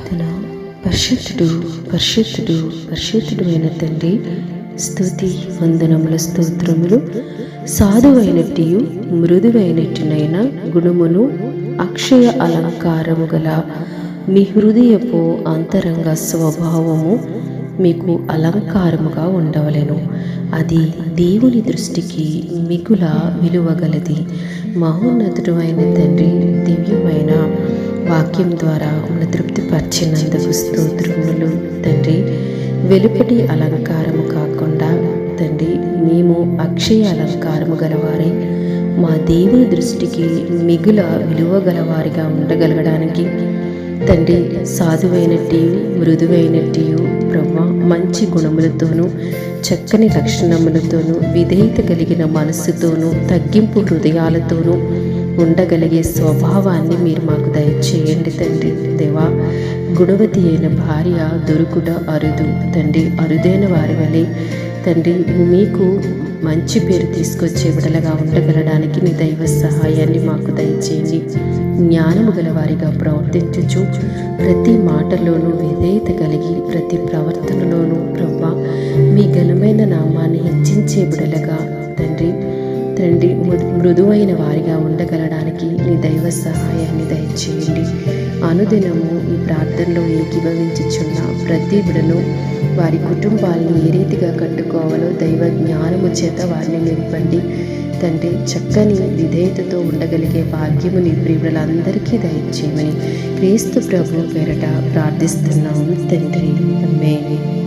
ప్రార్థన. పరిశుద్ధుడు పరిశుద్ధుడు పరిశుద్ధుడు అయిన తండ్రి, స్తుతి వందనముల స్తోత్రములు. సాధువైనట్టియు మృదువైనట్టునైన గుణమును అక్షయ అలంకారము గల మీ హృదయపు అంతరంగ స్వభావము మీకు అలంకారముగా ఉండవలెను. అది దేవుని దృష్టికి మిగుల విలువగలది. మహోన్నతుడు అయిన తండ్రి, దివ్యమైన వాక్యం ద్వారా మన తృప్తిపరిచినందుకు స్తోత్రములు తండ్రి. వెలుపటి అలంకారము కాకుండా తండ్రి, మేము అక్షయ అలంకారము గలవారై మా దేవుని దృష్టికి మిగుల విలువ గలవారిగా ఉండగలగడానికి తండ్రి, సాధువైనట్టియు మృదువైనట్టియు ప్రభా, మంచి గుణములతోనూ చక్కని లక్షణములతోనూ విధేయత కలిగిన మనస్సుతోనూ తగ్గింపు హృదయాలతోనూ ఉండగలిగే స్వభావాన్ని మీరు మాకు దయచేయండి తండ్రి. దేవా, గుణవతి అయిన భార్య దొరుకుట అరుదు తండ్రి. అరుదైన వారి వలె తండ్రి మీకు మంచి పేరు తీసుకొచ్చే విడలగా ఉండగలడానికి నీ దైవ సహాయాన్ని మాకు దయచేయండి. జ్ఞానము గల వారిగా ప్రవర్తించుచు ప్రతి మాటలోనూ విధేయత కలిగి ప్రతి ప్రవర్తనలోనూ ప్రభా మీ ఘనమైన నామాన్ని హెచ్చించే బిడలగా తండ్రి మృదువైన వారిగా ఉండగలడానికి నీ దైవ సహాయాన్ని దయచేయండి. అనుదినము ఈ ప్రార్థనలో ఏకీభవించుచున్న ప్రతి బిడను వారి కుటుంబాలను ఏ రీతిగా కట్టుకోవాలో దైవ జ్ఞానము చేత వారిని నింపండి తండ్రి. చక్కని విధేయతతో ఉండగలిగే భాగ్యము నీ ప్రియులందరికీ దయచేయమని క్రీస్తు ప్రభు పేరట ప్రార్థిస్తున్నాము తండ్రి. ఆమేన్.